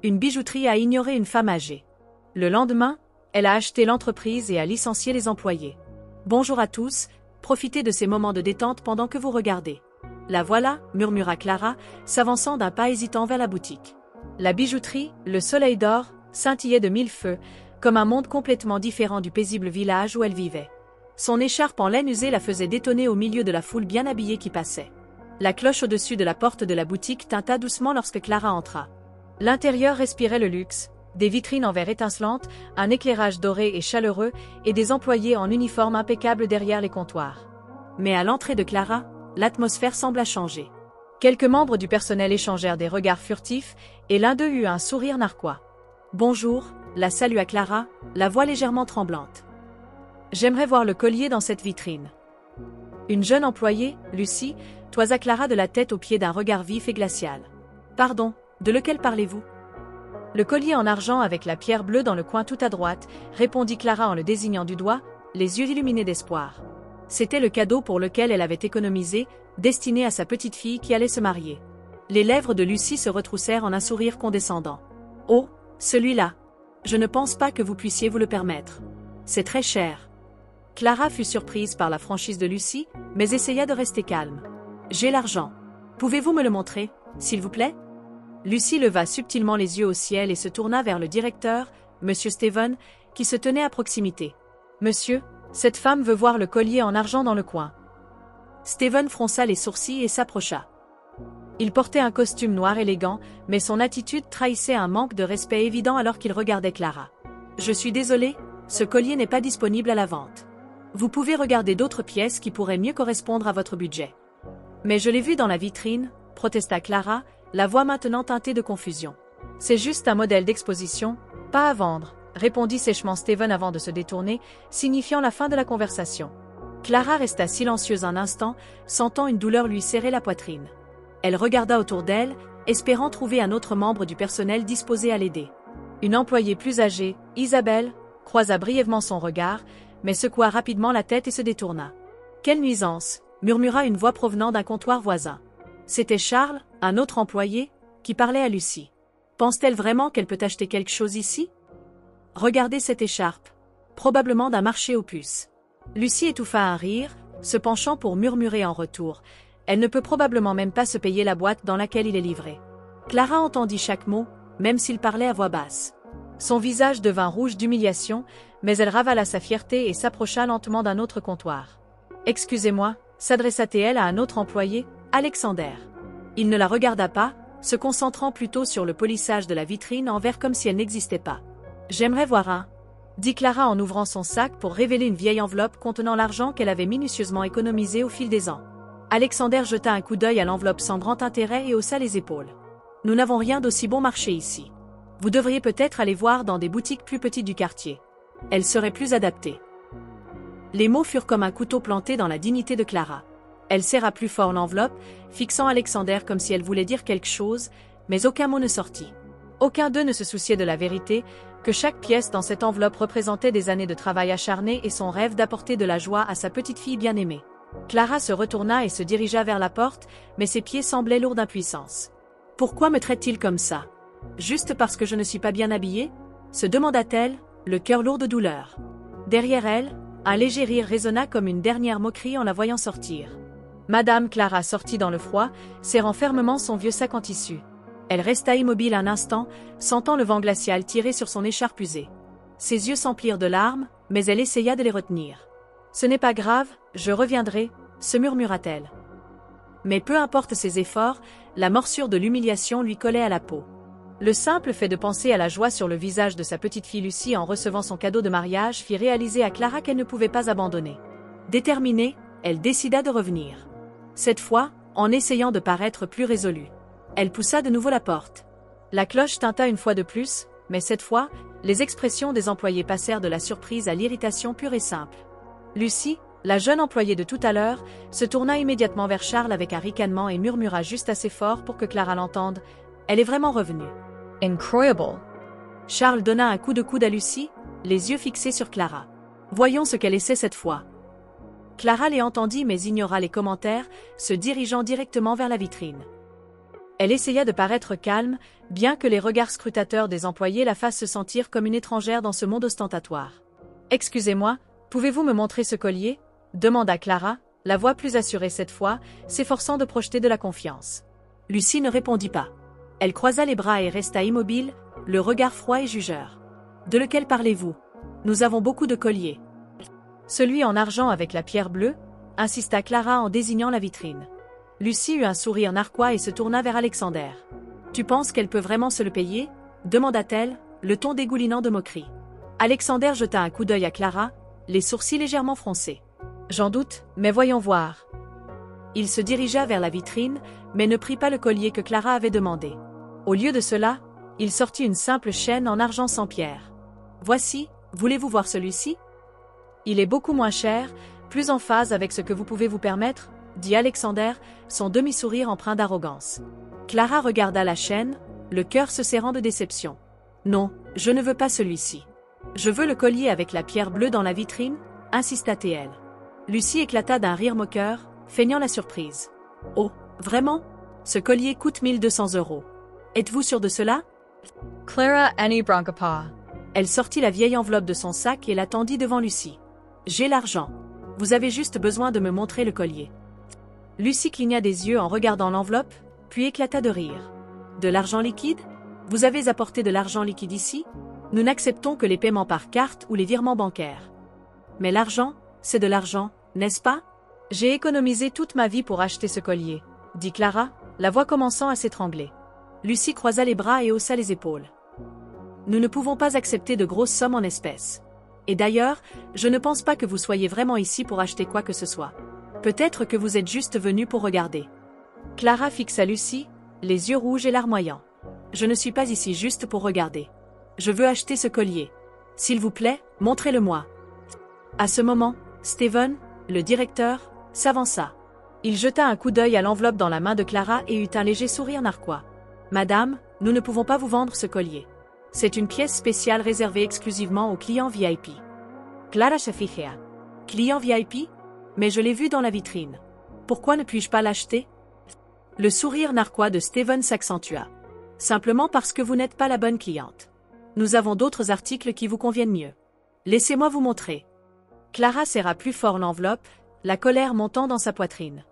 Une bijouterie a ignoré une femme âgée. Le lendemain, elle a acheté l'entreprise et a licencié les employés. Bonjour à tous, profitez de ces moments de détente pendant que vous regardez. La voilà, murmura Clara, s'avançant d'un pas hésitant vers la boutique. La bijouterie, le soleil d'or, scintillait de mille feux, comme un monde complètement différent du paisible village où elle vivait. Son écharpe en laine usée la faisait détonner au milieu de la foule bien habillée qui passait. La cloche au-dessus de la porte de la boutique tinta doucement lorsque Clara entra. L'intérieur respirait le luxe, des vitrines en verre étincelantes, un éclairage doré et chaleureux, et des employés en uniforme impeccable derrière les comptoirs. Mais à l'entrée de Clara, l'atmosphère sembla changer. Quelques membres du personnel échangèrent des regards furtifs, et l'un d'eux eut un sourire narquois. « Bonjour », la salua Clara, la voix légèrement tremblante. « J'aimerais voir le collier dans cette vitrine. » Une jeune employée, Lucie, toisa Clara de la tête aux pieds d'un regard vif et glacial. « Pardon, de lequel parlez-vous » ? Le collier en argent avec la pierre bleue dans le coin tout à droite, répondit Clara en le désignant du doigt, les yeux illuminés d'espoir. C'était le cadeau pour lequel elle avait économisé, destiné à sa petite fille qui allait se marier. Les lèvres de Lucie se retroussèrent en un sourire condescendant. « Oh, celui-là. Je ne pense pas que vous puissiez vous le permettre. C'est très cher. » Clara fut surprise par la franchise de Lucie, mais essaya de rester calme. « J'ai l'argent. Pouvez-vous me le montrer, s'il vous plaît ?» Lucie leva subtilement les yeux au ciel et se tourna vers le directeur, Monsieur Steven, qui se tenait à proximité. « Monsieur, cette femme veut voir le collier en argent dans le coin. » Steven fronça les sourcils et s'approcha. Il portait un costume noir élégant, mais son attitude trahissait un manque de respect évident alors qu'il regardait Clara. « Je suis désolé, ce collier n'est pas disponible à la vente. Vous pouvez regarder d'autres pièces qui pourraient mieux correspondre à votre budget. »« Mais je l'ai vu dans la vitrine, » protesta Clara, la voix maintenant teintée de confusion. « C'est juste un modèle d'exposition, pas à vendre, » répondit sèchement Steven avant de se détourner, signifiant la fin de la conversation. Clara resta silencieuse un instant, sentant une douleur lui serrer la poitrine. Elle regarda autour d'elle, espérant trouver un autre membre du personnel disposé à l'aider. Une employée plus âgée, Isabelle, croisa brièvement son regard, mais secoua rapidement la tête et se détourna. « Quelle nuisance !» murmura une voix provenant d'un comptoir voisin. C'était Charles, un autre employé, qui parlait à Lucie. « Pense-t-elle vraiment qu'elle peut acheter quelque chose ici ? Regardez cette écharpe. Probablement d'un marché aux puces. » Lucie étouffa un rire, se penchant pour murmurer en retour. Elle ne peut probablement même pas se payer la boîte dans laquelle il est livré. Clara entendit chaque mot, même s'il parlait à voix basse. Son visage devint rouge d'humiliation, mais elle ravala sa fierté et s'approcha lentement d'un autre comptoir. « Excusez-moi » s'adressa-t-elle à un autre employé, Alexander. Il ne la regarda pas, se concentrant plutôt sur le polissage de la vitrine en verre comme si elle n'existait pas. « J'aimerais voir un » dit Clara en ouvrant son sac pour révéler une vieille enveloppe contenant l'argent qu'elle avait minutieusement économisé au fil des ans. Alexander jeta un coup d'œil à l'enveloppe sans grand intérêt et haussa les épaules. « Nous n'avons rien d'aussi bon marché ici. Vous devriez peut-être aller voir dans des boutiques plus petites du quartier. Elles seraient plus adaptées. » Les mots furent comme un couteau planté dans la dignité de Clara. Elle serra plus fort l'enveloppe, fixant Alexander comme si elle voulait dire quelque chose, mais aucun mot ne sortit. Aucun d'eux ne se souciait de la vérité, que chaque pièce dans cette enveloppe représentait des années de travail acharné et son rêve d'apporter de la joie à sa petite fille bien-aimée. Clara se retourna et se dirigea vers la porte, mais ses pieds semblaient lourds d'impuissance. « Pourquoi me traite-t-il comme ça ? Juste parce que je ne suis pas bien habillée ?» se demanda-t-elle, le cœur lourd de douleur. Derrière elle, un léger rire résonna comme une dernière moquerie en la voyant sortir. Madame Clara sortit dans le froid, serrant fermement son vieux sac en tissu. Elle resta immobile un instant, sentant le vent glacial tirer sur son écharpe usée. Ses yeux s'emplirent de larmes, mais elle essaya de les retenir. « Ce n'est pas grave, je reviendrai », se murmura-t-elle. Mais peu importe ses efforts, la morsure de l'humiliation lui collait à la peau. Le simple fait de penser à la joie sur le visage de sa petite fille Lucie en recevant son cadeau de mariage fit réaliser à Clara qu'elle ne pouvait pas abandonner. Déterminée, elle décida de revenir. Cette fois, en essayant de paraître plus résolue. Elle poussa de nouveau la porte. La cloche tinta une fois de plus, mais cette fois, les expressions des employés passèrent de la surprise à l'irritation pure et simple. Lucie, la jeune employée de tout à l'heure, se tourna immédiatement vers Charles avec un ricanement et murmura juste assez fort pour que Clara l'entende. « Elle est vraiment revenue. »« Incroyable !» Charles donna un coup de coude à Lucie, les yeux fixés sur Clara. « Voyons ce qu'elle essaie cette fois. » Clara les entendit mais ignora les commentaires, se dirigeant directement vers la vitrine. Elle essaya de paraître calme, bien que les regards scrutateurs des employés la fassent se sentir comme une étrangère dans ce monde ostentatoire. « Excusez-moi, pouvez-vous me montrer ce collier ?» demanda Clara, la voix plus assurée cette fois, s'efforçant de projeter de la confiance. Lucie ne répondit pas. Elle croisa les bras et resta immobile, le regard froid et jugeur. « De lequel parlez-vous ? Nous avons beaucoup de colliers. »« Celui en argent avec la pierre bleue ?» insista Clara en désignant la vitrine. Lucie eut un sourire narquois et se tourna vers Alexander. « Tu penses qu'elle peut vraiment se le payer ?» demanda-t-elle, le ton dégoulinant de moquerie. Alexander jeta un coup d'œil à Clara, les sourcils légèrement froncés. « J'en doute, mais voyons voir. » Il se dirigea vers la vitrine, mais ne prit pas le collier que Clara avait demandé. Au lieu de cela, il sortit une simple chaîne en argent sans pierre. « Voici, voulez-vous voir celui-ci ? Il est beaucoup moins cher, plus en phase avec ce que vous pouvez vous permettre, » dit Alexander, son demi-sourire empreint d'arrogance. Clara regarda la chaîne, le cœur se serrant de déception. « Non, je ne veux pas celui-ci. Je veux le collier avec la pierre bleue dans la vitrine, » insista-t-elle. Lucie éclata d'un rire moqueur, feignant la surprise. « Oh, vraiment ? Ce collier coûte 1200 €. Êtes-vous sûr de cela ?» Clara any Brancapa. Elle sortit la vieille enveloppe de son sac et la tendit devant Lucie. « J'ai l'argent. Vous avez juste besoin de me montrer le collier. » Lucie cligna des yeux en regardant l'enveloppe, puis éclata de rire. « De l'argent liquide ? Vous avez apporté de l'argent liquide ici ? Nous n'acceptons que les paiements par carte ou les virements bancaires. » « Mais l'argent, c'est de l'argent, n'est-ce pas ? J'ai économisé toute ma vie pour acheter ce collier, » dit Clara, la voix commençant à s'étrangler. Lucie croisa les bras et haussa les épaules. « Nous ne pouvons pas accepter de grosses sommes en espèces. Et d'ailleurs, je ne pense pas que vous soyez vraiment ici pour acheter quoi que ce soit. Peut-être que vous êtes juste venu pour regarder. » Clara fixa Lucie, les yeux rouges et larmoyants. « Je ne suis pas ici juste pour regarder. Je veux acheter ce collier. S'il vous plaît, montrez-le-moi. » À ce moment, Steven, le directeur, s'avança. Il jeta un coup d'œil à l'enveloppe dans la main de Clara et eut un léger sourire narquois. « Madame, nous ne pouvons pas vous vendre ce collier. C'est une pièce spéciale réservée exclusivement aux clients VIP. » Clara se fijea. « Client VIP ? Mais je l'ai vu dans la vitrine. Pourquoi ne puis-je pas l'acheter ? » Le sourire narquois de Steven s'accentua. « Simplement parce que vous n'êtes pas la bonne cliente. Nous avons d'autres articles qui vous conviennent mieux. Laissez-moi vous montrer. » Clara serra plus fort l'enveloppe, la colère montant dans sa poitrine.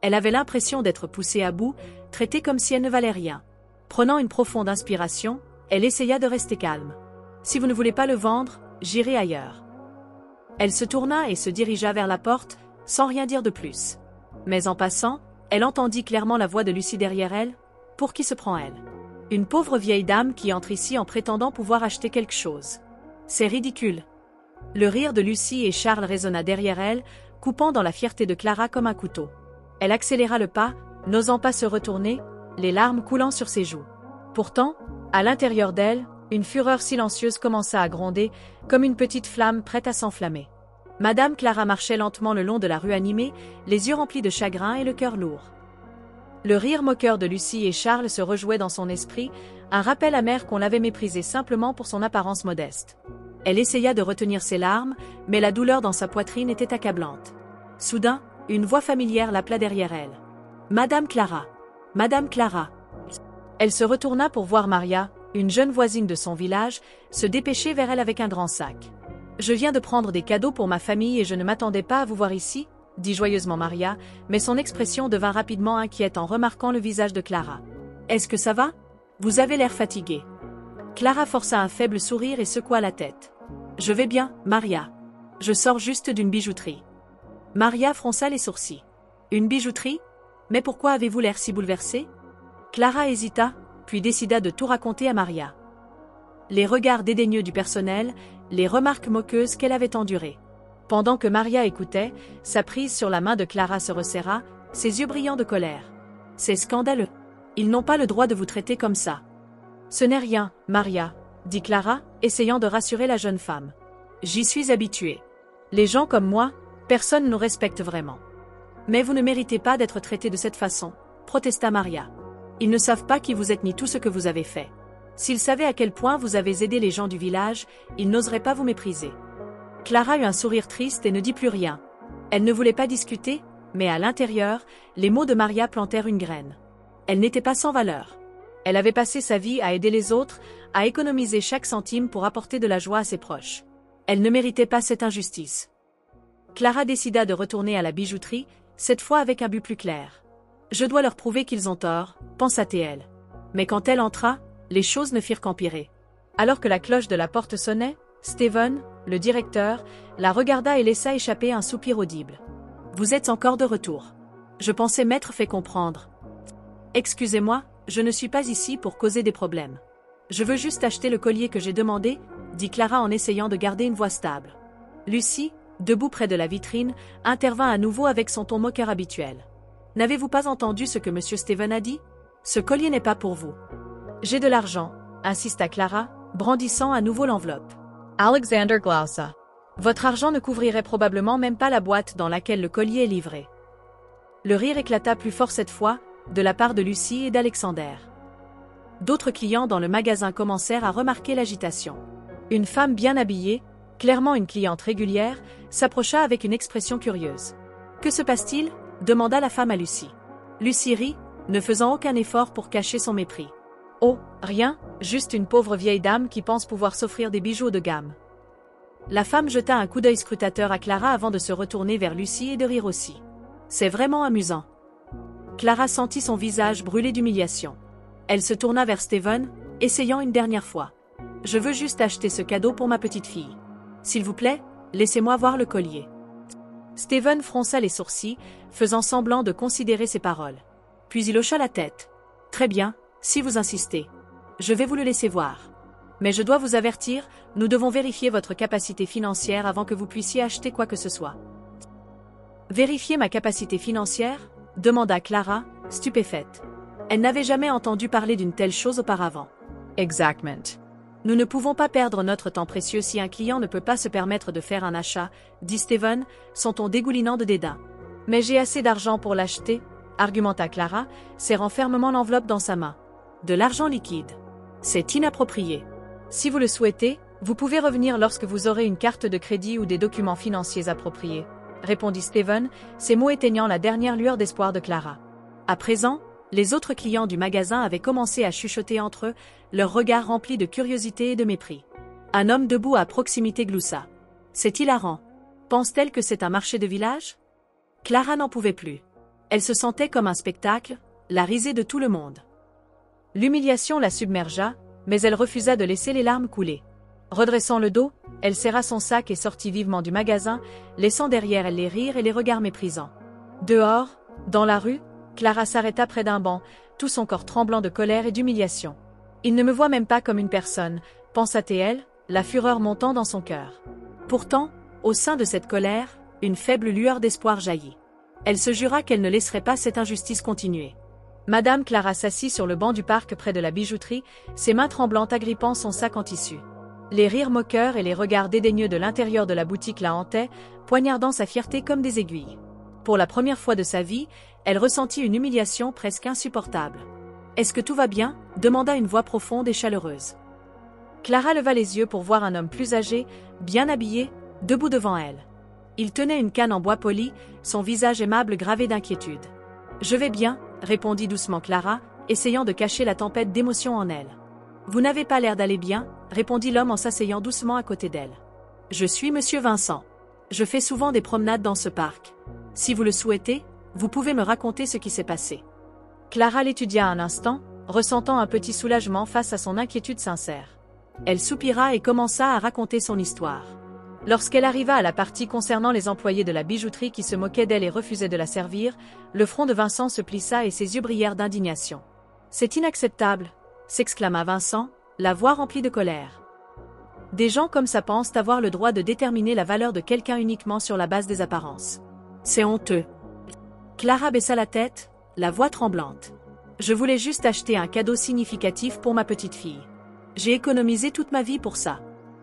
Elle avait l'impression d'être poussée à bout, traitée comme si elle ne valait rien. Prenant une profonde inspiration, elle essaya de rester calme. « Si vous ne voulez pas le vendre, j'irai ailleurs. » Elle se tourna et se dirigea vers la porte, sans rien dire de plus. Mais en passant, elle entendit clairement la voix de Lucie derrière elle. « Pour qui se prend elle ? Une pauvre vieille dame qui entre ici en prétendant pouvoir acheter quelque chose. C'est ridicule. » Le rire de Lucie et Charles résonna derrière elle, coupant dans la fierté de Clara comme un couteau. Elle accéléra le pas, n'osant pas se retourner, les larmes coulant sur ses joues. Pourtant, à l'intérieur d'elle, une fureur silencieuse commença à gronder, comme une petite flamme prête à s'enflammer. Madame Clara marchait lentement le long de la rue animée, les yeux remplis de chagrin et le cœur lourd. Le rire moqueur de Lucie et Charles se rejouait dans son esprit, un rappel amer qu'on l'avait méprisé simplement pour son apparence modeste. Elle essaya de retenir ses larmes, mais la douleur dans sa poitrine était accablante. Soudain, une voix familière l'appela derrière elle. « Madame Clara! Madame Clara !» Elle se retourna pour voir Maria, une jeune voisine de son village, se dépêcher vers elle avec un grand sac. « Je viens de prendre des cadeaux pour ma famille et je ne m'attendais pas à vous voir ici, » dit joyeusement Maria, mais son expression devint rapidement inquiète en remarquant le visage de Clara. « Est-ce que ça va ? Vous avez l'air fatiguée. » Clara força un faible sourire et secoua la tête. « Je vais bien, Maria. Je sors juste d'une bijouterie. » Maria fronça les sourcils. « Une bijouterie ? Mais pourquoi avez-vous l'air si bouleversée ?» Clara hésita, puis décida de tout raconter à Maria. Les regards dédaigneux du personnel, les remarques moqueuses qu'elle avait endurées. Pendant que Maria écoutait, sa prise sur la main de Clara se resserra, ses yeux brillants de colère. « C'est scandaleux. Ils n'ont pas le droit de vous traiter comme ça. »« Ce n'est rien, Maria, » dit Clara, essayant de rassurer la jeune femme. « J'y suis habituée. Les gens comme moi, personne ne nous respecte vraiment. »« Mais vous ne méritez pas d'être traitée de cette façon, » protesta Maria. « Ils ne savent pas qui vous êtes ni tout ce que vous avez fait. S'ils savaient à quel point vous avez aidé les gens du village, ils n'oseraient pas vous mépriser. » Clara eut un sourire triste et ne dit plus rien. Elle ne voulait pas discuter, mais à l'intérieur, les mots de Maria plantèrent une graine. Elle n'était pas sans valeur. Elle avait passé sa vie à aider les autres, à économiser chaque centime pour apporter de la joie à ses proches. Elle ne méritait pas cette injustice. Clara décida de retourner à la bijouterie, cette fois avec un but plus clair. Je dois leur prouver qu'ils ont tort, pensa-t-elle. Mais quand elle entra, les choses ne firent qu'empirer. Alors que la cloche de la porte sonnait, Steven, le directeur, la regarda et laissa échapper un soupir audible. « Vous êtes encore de retour. Je pensais m'être fait comprendre. » « Excusez-moi, je ne suis pas ici pour causer des problèmes. Je veux juste acheter le collier que j'ai demandé, » dit Clara en essayant de garder une voix stable. Lucie, debout près de la vitrine, intervint à nouveau avec son ton moqueur habituel. « N'avez-vous pas entendu ce que M. Steven a dit? Ce collier n'est pas pour vous. »« J'ai de l'argent, » insista Clara, brandissant à nouveau l'enveloppe. Alexander Glausa. Votre argent ne couvrirait probablement même pas la boîte dans laquelle le collier est livré. Le rire éclata plus fort cette fois, de la part de Lucie et d'Alexander. D'autres clients dans le magasin commencèrent à remarquer l'agitation. Une femme bien habillée, clairement une cliente régulière, s'approcha avec une expression curieuse. « Que se passe-t-il » demanda la femme à Lucie. Lucie rit, ne faisant aucun effort pour cacher son mépris. « Oh, rien, juste une pauvre vieille dame qui pense pouvoir s'offrir des bijoux de gamme. » La femme jeta un coup d'œil scrutateur à Clara avant de se retourner vers Lucie et de rire aussi. « C'est vraiment amusant. » Clara sentit son visage brûler d'humiliation. Elle se tourna vers Steven, essayant une dernière fois. « Je veux juste acheter ce cadeau pour ma petite fille. S'il vous plaît, laissez-moi voir le collier. » Steven fronça les sourcils, faisant semblant de considérer ses paroles. Puis il hocha la tête. « Très bien, si vous insistez. Je vais vous le laisser voir. Mais je dois vous avertir, nous devons vérifier votre capacité financière avant que vous puissiez acheter quoi que ce soit. » « Vérifier ma capacité financière ? » demanda Clara, stupéfaite. Elle n'avait jamais entendu parler d'une telle chose auparavant. Exactement. Nous ne pouvons pas perdre notre temps précieux si un client ne peut pas se permettre de faire un achat, dit Steven, son ton dégoulinant de dédain. Mais j'ai assez d'argent pour l'acheter, argumenta Clara, serrant fermement l'enveloppe dans sa main. De l'argent liquide. C'est inapproprié. Si vous le souhaitez, vous pouvez revenir lorsque vous aurez une carte de crédit ou des documents financiers appropriés, répondit Steven, ses mots éteignant la dernière lueur d'espoir de Clara. À présent, les autres clients du magasin avaient commencé à chuchoter entre eux, leurs regards remplis de curiosité et de mépris. Un homme debout à proximité gloussa. C'est hilarant. Pense-t-elle que c'est un marché de village? Clara n'en pouvait plus. Elle se sentait comme un spectacle, la risée de tout le monde. L'humiliation la submergea, mais elle refusa de laisser les larmes couler. Redressant le dos, elle serra son sac et sortit vivement du magasin, laissant derrière elle les rires et les regards méprisants. Dehors, dans la rue, Clara s'arrêta près d'un banc, tout son corps tremblant de colère et d'humiliation. « Il ne me voit même pas comme une personne », pensa-t-elle, la fureur montant dans son cœur. Pourtant, au sein de cette colère, une faible lueur d'espoir jaillit. Elle se jura qu'elle ne laisserait pas cette injustice continuer. Madame Clara s'assit sur le banc du parc près de la bijouterie, ses mains tremblantes agrippant son sac en tissu. Les rires moqueurs et les regards dédaigneux de l'intérieur de la boutique la hantaient, poignardant sa fierté comme des aiguilles. Pour la première fois de sa vie, elle ressentit une humiliation presque insupportable. « Est-ce que tout va bien ?» demanda une voix profonde et chaleureuse. Clara leva les yeux pour voir un homme plus âgé, bien habillé, debout devant elle. Il tenait une canne en bois poli, son visage aimable gravé d'inquiétude. « Je vais bien », répondit doucement Clara, essayant de cacher la tempête d'émotion en elle. « Vous n'avez pas l'air d'aller bien », répondit l'homme en s'asseyant doucement à côté d'elle. « Je suis Monsieur Vincent. Je fais souvent des promenades dans ce parc. Si vous le souhaitez, vous pouvez me raconter ce qui s'est passé. » Clara l'étudia un instant, ressentant un petit soulagement face à son inquiétude sincère. Elle soupira et commença à raconter son histoire. Lorsqu'elle arriva à la partie concernant les employés de la bijouterie qui se moquaient d'elle et refusaient de la servir, le front de Vincent se plissa et ses yeux brillèrent d'indignation. « C'est inacceptable !» s'exclama Vincent, la voix remplie de colère. « Des gens comme ça pensent avoir le droit de déterminer la valeur de quelqu'un uniquement sur la base des apparences. C'est honteux. » Clara baissa la tête, la voix tremblante. « Je voulais juste acheter un cadeau significatif pour ma petite fille. J'ai économisé toute ma vie pour ça.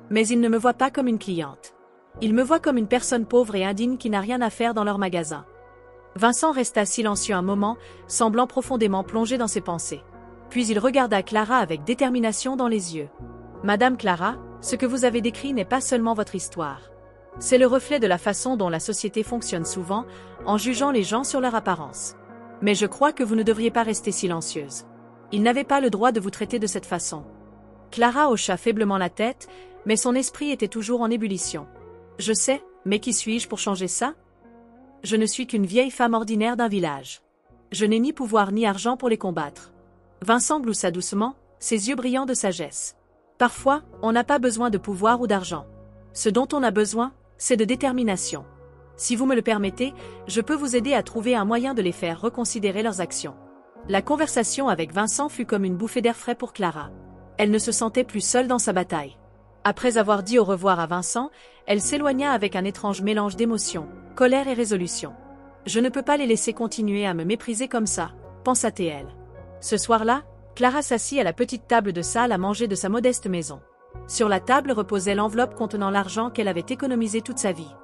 Mais ils ne me voient pas comme une cliente. Ils me voient comme une personne pauvre et indigne qui n'a rien à faire dans leur magasin. » Vincent resta silencieux un moment, semblant profondément plongé dans ses pensées. Puis il regarda Clara avec détermination dans les yeux. « Madame Clara, ce que vous avez décrit n'est pas seulement votre histoire. C'est le reflet de la façon dont la société fonctionne souvent, en jugeant les gens sur leur apparence. Mais je crois que vous ne devriez pas rester silencieuse. Il n'avait pas le droit de vous traiter de cette façon. Clara hocha faiblement la tête, mais son esprit était toujours en ébullition. Je sais, mais qui suis-je pour changer ça? Je ne suis qu'une vieille femme ordinaire d'un village. Je n'ai ni pouvoir ni argent pour les combattre. Vincent gloussa doucement, ses yeux brillants de sagesse. Parfois, on n'a pas besoin de pouvoir ou d'argent. Ce dont on a besoin, c'est de détermination. Si vous me le permettez, je peux vous aider à trouver un moyen de les faire reconsidérer leurs actions. La conversation avec Vincent fut comme une bouffée d'air frais pour Clara. Elle ne se sentait plus seule dans sa bataille. Après avoir dit au revoir à Vincent, elle s'éloigna avec un étrange mélange d'émotions, colère et résolution. Je ne peux pas les laisser continuer à me mépriser comme ça, pensa-t-elle. Ce soir-là, Clara s'assit à la petite table de salle à manger de sa modeste maison. Sur la table reposait l'enveloppe contenant l'argent qu'elle avait économisé toute sa vie.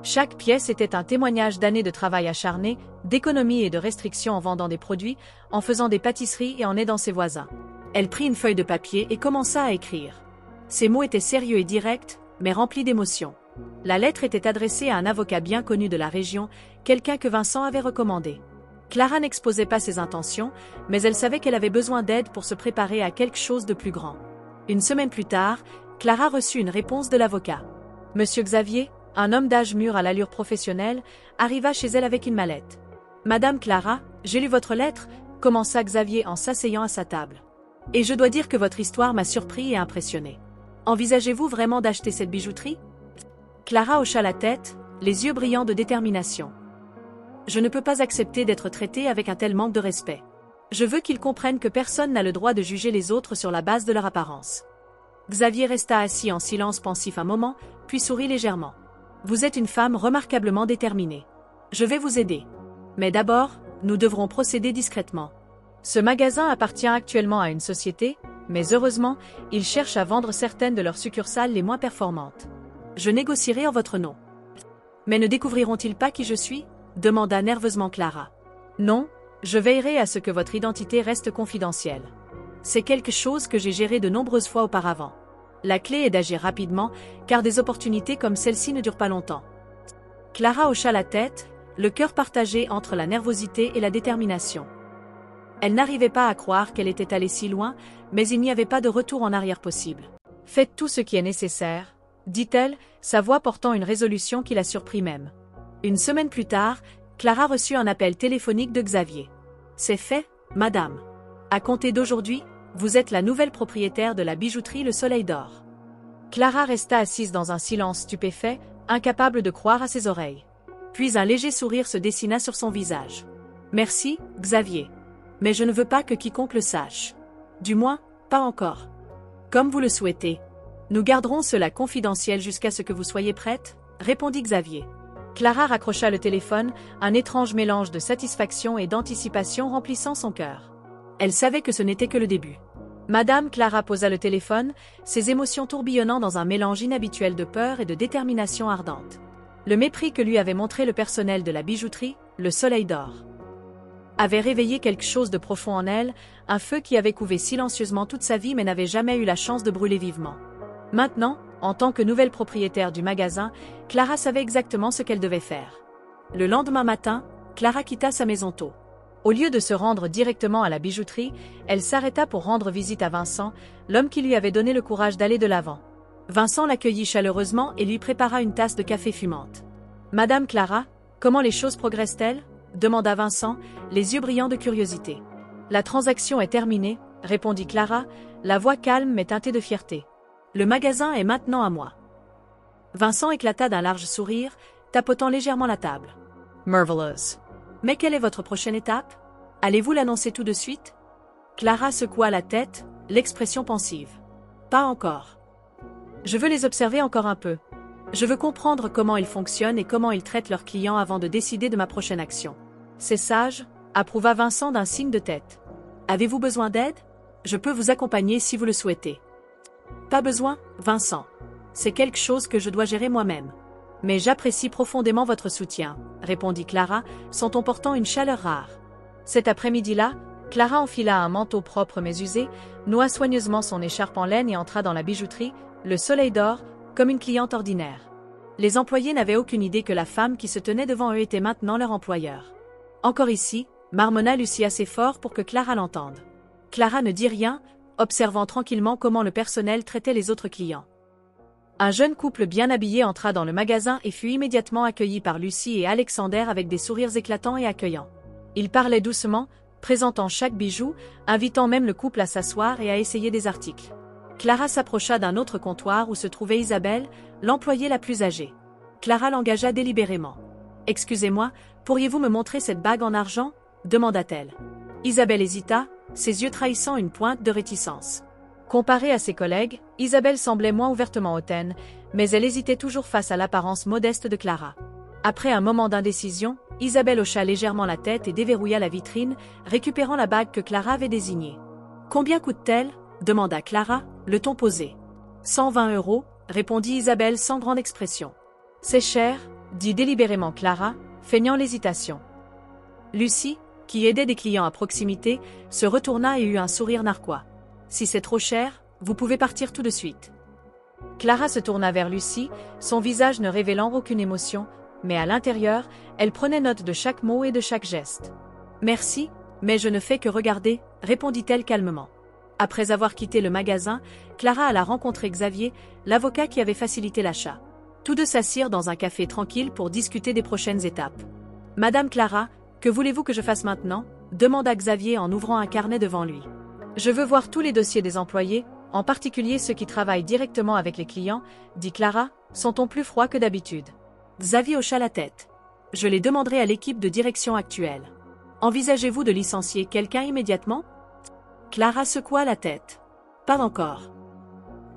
Chaque pièce était un témoignage d'années de travail acharné, d'économie et de restriction en vendant des produits, en faisant des pâtisseries et en aidant ses voisins. Elle prit une feuille de papier et commença à écrire. Ses mots étaient sérieux et directs, mais remplis d'émotion. La lettre était adressée à un avocat bien connu de la région, quelqu'un que Vincent avait recommandé. Clara n'exposait pas ses intentions, mais elle savait qu'elle avait besoin d'aide pour se préparer à quelque chose de plus grand. Une semaine plus tard, Clara reçut une réponse de l'avocat. Monsieur Xavier, un homme d'âge mûr à l'allure professionnelle, arriva chez elle avec une mallette. « Madame Clara, j'ai lu votre lettre », commença Xavier en s'asseyant à sa table. « Et je dois dire que votre histoire m'a surpris et impressionné. Envisagez-vous vraiment d'acheter cette bijouterie ?» Clara hocha la tête, les yeux brillants de détermination. « Je ne peux pas accepter d'être traitée avec un tel manque de respect. Je veux qu'ils comprennent que personne n'a le droit de juger les autres sur la base de leur apparence. » Xavier resta assis en silence pensif un moment, puis sourit légèrement. « Vous êtes une femme remarquablement déterminée. Je vais vous aider. Mais d'abord, nous devrons procéder discrètement. Ce magasin appartient actuellement à une société, mais heureusement, ils cherchent à vendre certaines de leurs succursales les moins performantes. Je négocierai en votre nom. »« Mais ne découvriront-ils pas qui je suis ?» demanda nerveusement Clara. « Non, je veillerai à ce que votre identité reste confidentielle. C'est quelque chose que j'ai géré de nombreuses fois auparavant. La clé est d'agir rapidement, car des opportunités comme celle-ci ne durent pas longtemps. » Clara hocha la tête, le cœur partagé entre la nervosité et la détermination. Elle n'arrivait pas à croire qu'elle était allée si loin, mais il n'y avait pas de retour en arrière possible. « Faites tout ce qui est nécessaire, » dit-elle, sa voix portant une résolution qui la surprit même. Une semaine plus tard, Clara reçut un appel téléphonique de Xavier. « C'est fait, madame. À compter d'aujourd'hui, vous êtes la nouvelle propriétaire de la bijouterie Le Soleil d'Or. » Clara resta assise dans un silence stupéfait, incapable de croire à ses oreilles. Puis un léger sourire se dessina sur son visage. « Merci, Xavier. Mais je ne veux pas que quiconque le sache. Du moins, pas encore. Comme vous le souhaitez. Nous garderons cela confidentiel jusqu'à ce que vous soyez prête, » répondit Xavier. Clara raccrocha le téléphone, un étrange mélange de satisfaction et d'anticipation remplissant son cœur. Elle savait que ce n'était que le début. Madame Clara posa le téléphone, ses émotions tourbillonnant dans un mélange inhabituel de peur et de détermination ardente. Le mépris que lui avait montré le personnel de la bijouterie, Le Soleil d'Or, avait réveillé quelque chose de profond en elle, un feu qui avait couvé silencieusement toute sa vie mais n'avait jamais eu la chance de brûler vivement. Maintenant, en tant que nouvelle propriétaire du magasin, Clara savait exactement ce qu'elle devait faire. Le lendemain matin, Clara quitta sa maison tôt. Au lieu de se rendre directement à la bijouterie, elle s'arrêta pour rendre visite à Vincent, l'homme qui lui avait donné le courage d'aller de l'avant. Vincent l'accueillit chaleureusement et lui prépara une tasse de café fumante. « Madame Clara, comment les choses progressent-elles » demanda Vincent, les yeux brillants de curiosité. « La transaction est terminée, » répondit Clara, la voix calme mais teintée de fierté. « Le magasin est maintenant à moi. » Vincent éclata d'un large sourire, tapotant légèrement la table. « Marvelous. Mais quelle est votre prochaine étape? Allez-vous l'annoncer tout de suite ?» Clara secoua la tête, l'expression pensive. « Pas encore. Je veux les observer encore un peu. Je veux comprendre comment ils fonctionnent et comment ils traitent leurs clients avant de décider de ma prochaine action. » C'est sage, approuva Vincent d'un signe de tête. « Avez-vous besoin d'aide? Je peux vous accompagner si vous le souhaitez. » Pas besoin, Vincent. C'est quelque chose que je dois gérer moi-même. Mais j'apprécie profondément votre soutien, répondit Clara, son ton portant une chaleur rare. Cet après-midi-là, Clara enfila un manteau propre mais usé, noua soigneusement son écharpe en laine et entra dans la bijouterie, Le Soleil d'Or, comme une cliente ordinaire. Les employés n'avaient aucune idée que la femme qui se tenait devant eux était maintenant leur employeur. « Encore ici, marmonna Lucie assez fort pour que Clara l'entende. Clara ne dit rien, observant tranquillement comment le personnel traitait les autres clients. Un jeune couple bien habillé entra dans le magasin et fut immédiatement accueilli par Lucie et Alexander avec des sourires éclatants et accueillants. Ils parlaient doucement, présentant chaque bijou, invitant même le couple à s'asseoir et à essayer des articles. Clara s'approcha d'un autre comptoir où se trouvait Isabelle, l'employée la plus âgée. Clara l'engagea délibérément. « Excusez-moi, pourriez-vous me montrer cette bague en argent ?» demanda-t-elle. Isabelle hésita, ses yeux trahissant une pointe de réticence. Comparée à ses collègues, Isabelle semblait moins ouvertement hautaine, mais elle hésitait toujours face à l'apparence modeste de Clara. Après un moment d'indécision, Isabelle hocha légèrement la tête et déverrouilla la vitrine, récupérant la bague que Clara avait désignée. « Combien coûte-t-elle » demanda Clara, le ton posé. « 120 €, répondit Isabelle sans grande expression. « C'est cher, dit délibérément Clara, feignant l'hésitation. Lucie, qui aidait des clients à proximité, se retourna et eut un sourire narquois. « Si c'est trop cher, vous pouvez partir tout de suite. » Clara se tourna vers Lucie, son visage ne révélant aucune émotion, mais à l'intérieur, elle prenait note de chaque mot et de chaque geste. « Merci, mais je ne fais que regarder, » répondit-elle calmement. Après avoir quitté le magasin, Clara alla rencontrer Xavier, l'avocat qui avait facilité l'achat. Tous deux s'assirent dans un café tranquille pour discuter des prochaines étapes. « Madame Clara, que voulez-vous que je fasse maintenant ?» demanda Xavier en ouvrant un carnet devant lui. « Je veux voir tous les dossiers des employés, en particulier ceux qui travaillent directement avec les clients, » dit Clara, son ton plus froid que d'habitude. Xavier hocha la tête. « Je les demanderai à l'équipe de direction actuelle. Envisagez-vous de licencier quelqu'un immédiatement ?» Clara secoua la tête. « Pas encore.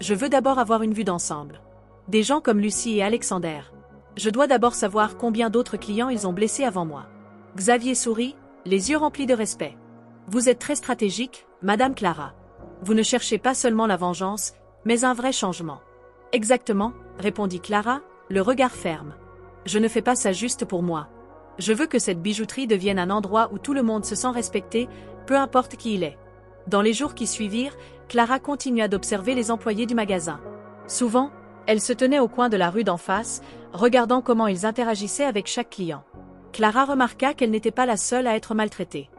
Je veux d'abord avoir une vue d'ensemble. Des gens comme Lucie et Alexander. Je dois d'abord savoir combien d'autres clients ils ont blessés avant moi. » Xavier sourit, les yeux remplis de respect. « Vous êtes très stratégique, Madame Clara. Vous ne cherchez pas seulement la vengeance, mais un vrai changement. »« Exactement, » répondit Clara, le regard ferme. « Je ne fais pas ça juste pour moi. Je veux que cette bijouterie devienne un endroit où tout le monde se sent respecté, peu importe qui il est. » Dans les jours qui suivirent, Clara continua d'observer les employés du magasin. Souvent, elle se tenait au coin de la rue d'en face, regardant comment ils interagissaient avec chaque client. Clara remarqua qu'elle n'était pas la seule à être maltraitée.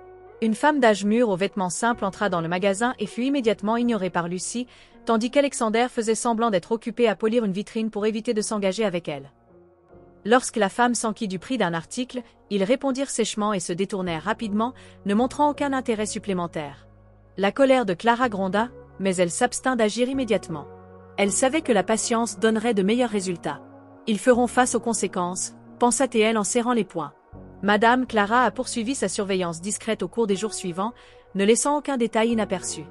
Une femme d'âge mûr aux vêtements simples entra dans le magasin et fut immédiatement ignorée par Lucie, tandis qu'Alexander faisait semblant d'être occupé à polir une vitrine pour éviter de s'engager avec elle. Lorsque la femme s'enquit du prix d'un article, ils répondirent sèchement et se détournèrent rapidement, ne montrant aucun intérêt supplémentaire. La colère de Clara gronda, mais elle s'abstint d'agir immédiatement. Elle savait que la patience donnerait de meilleurs résultats. Ils feront face aux conséquences, pensa-t-elle en serrant les poings. Madame Clara a poursuivi sa surveillance discrète au cours des jours suivants, ne laissant aucun détail inaperçu.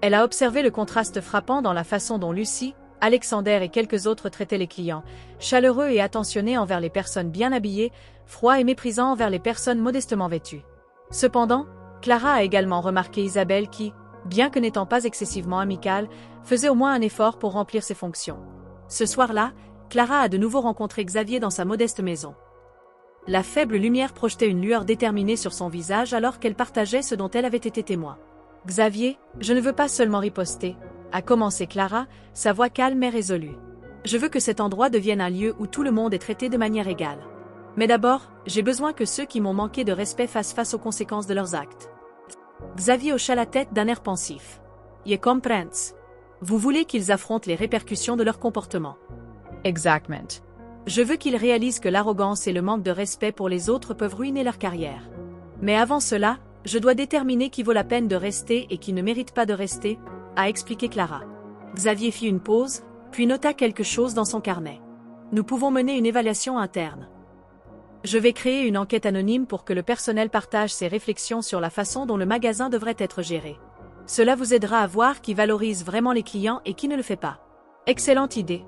Elle a observé le contraste frappant dans la façon dont Lucie, Alexander et quelques autres traitaient les clients, chaleureux et attentionnés envers les personnes bien habillées, froids et méprisants envers les personnes modestement vêtues. Cependant, Clara a également remarqué Isabelle qui, bien que n'étant pas excessivement amicale, faisait au moins un effort pour remplir ses fonctions. Ce soir-là, Clara a de nouveau rencontré Xavier dans sa modeste maison. La faible lumière projetait une lueur déterminée sur son visage alors qu'elle partageait ce dont elle avait été témoin. « Xavier, je ne veux pas seulement riposter », a commencé Clara, sa voix calme et résolue. « Je veux que cet endroit devienne un lieu où tout le monde est traité de manière égale. Mais d'abord, j'ai besoin que ceux qui m'ont manqué de respect fassent face aux conséquences de leurs actes. » Xavier hocha la tête d'un air pensif. « Je comprends. Vous voulez qu'ils affrontent les répercussions de leur comportement. » Exactement. Je veux qu'ils réalisent que l'arrogance et le manque de respect pour les autres peuvent ruiner leur carrière. Mais avant cela, je dois déterminer qui vaut la peine de rester et qui ne mérite pas de rester, a expliqué Clara. Xavier fit une pause, puis nota quelque chose dans son carnet. Nous pouvons mener une évaluation interne. Je vais créer une enquête anonyme pour que le personnel partage ses réflexions sur la façon dont le magasin devrait être géré. Cela vous aidera à voir qui valorise vraiment les clients et qui ne le fait pas. Excellente idée,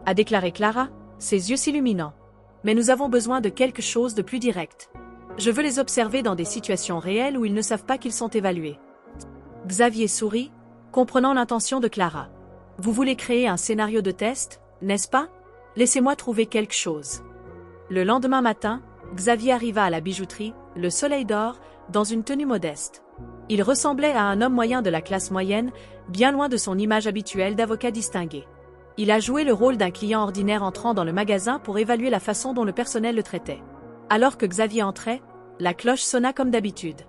a déclaré Clara, ses yeux s'illuminant. Mais nous avons besoin de quelque chose de plus direct. Je veux les observer dans des situations réelles où ils ne savent pas qu'ils sont évalués. Xavier sourit, comprenant l'intention de Clara. Vous voulez créer un scénario de test, n'est-ce pas? Laissez-moi trouver quelque chose. Le lendemain matin, Xavier arriva à la bijouterie, le soleil d'or, dans une tenue modeste. Il ressemblait à un homme moyen de la classe moyenne, bien loin de son image habituelle d'avocat distingué. Il a joué le rôle d'un client ordinaire entrant dans le magasin pour évaluer la façon dont le personnel le traitait. Alors que Xavier entrait, la cloche sonna comme d'habitude.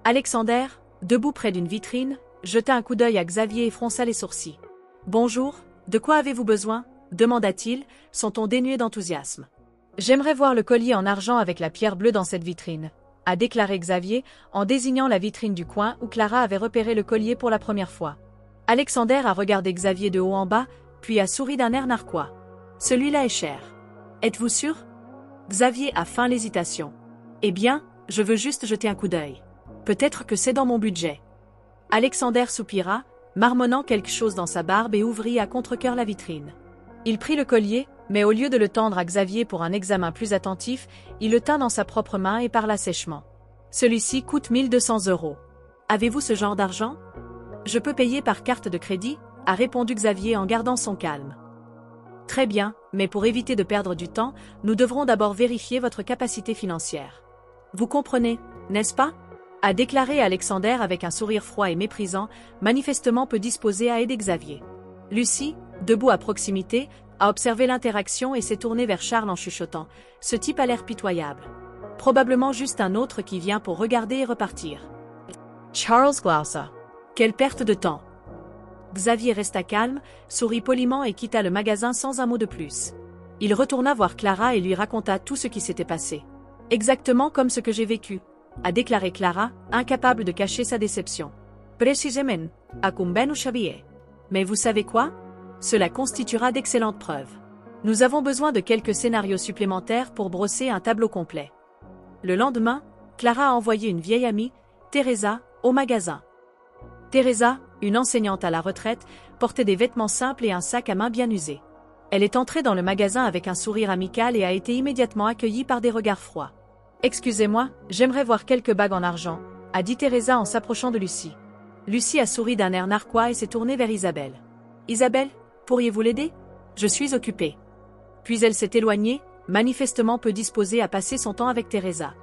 Alexander, debout près d'une vitrine, jeta un coup d'œil à Xavier et fronça les sourcils. « Bonjour, de quoi avez-vous besoin ?» demanda-t-il, son ton dénué d'enthousiasme. « J'aimerais voir le collier en argent avec la pierre bleue dans cette vitrine », a déclaré Xavier en désignant la vitrine du coin où Clara avait repéré le collier pour la première fois. Alexander a regardé Xavier de haut en bas, puis a souri d'un air narquois. « Celui-là est cher. Êtes-vous sûr ?» Xavier a feint l'hésitation. « Eh bien, je veux juste jeter un coup d'œil. Peut-être que c'est dans mon budget. » Alexander soupira, marmonnant quelque chose dans sa barbe et ouvrit à contre-cœur la vitrine. Il prit le collier, mais au lieu de le tendre à Xavier pour un examen plus attentif, il le tint dans sa propre main et parla sèchement. « Celui-ci coûte 1200 €. Avez-vous ce genre d'argent ? » « Je peux payer par carte de crédit, » a répondu Xavier en gardant son calme. « Très bien, mais pour éviter de perdre du temps, nous devrons d'abord vérifier votre capacité financière. Vous comprenez, n'est-ce pas ? » a déclaré Alexander avec un sourire froid et méprisant, manifestement peu disposé à aider Xavier. Lucie, debout à proximité, a observé l'interaction et s'est tournée vers Charles en chuchotant. Ce type a l'air pitoyable. Probablement juste un autre qui vient pour regarder et repartir. Charles Glausa. Quelle perte de temps! Xavier resta calme, sourit poliment et quitta le magasin sans un mot de plus. Il retourna voir Clara et lui raconta tout ce qui s'était passé. Exactement comme ce que j'ai vécu, a déclaré Clara, incapable de cacher sa déception. Précisément, a Kumbenu Xavier. Mais vous savez quoi? Cela constituera d'excellentes preuves. Nous avons besoin de quelques scénarios supplémentaires pour brosser un tableau complet. Le lendemain, Clara a envoyé une vieille amie, Teresa, au magasin. Teresa, une enseignante à la retraite, portait des vêtements simples et un sac à main bien usé. Elle est entrée dans le magasin avec un sourire amical et a été immédiatement accueillie par des regards froids. « Excusez-moi, j'aimerais voir quelques bagues en argent », a dit Teresa en s'approchant de Lucie. Lucie a souri d'un air narquois et s'est tournée vers Isabelle. « Isabelle, pourriez-vous l'aider ? Je suis occupée. » Puis elle s'est éloignée, manifestement peu disposée à passer son temps avec Teresa.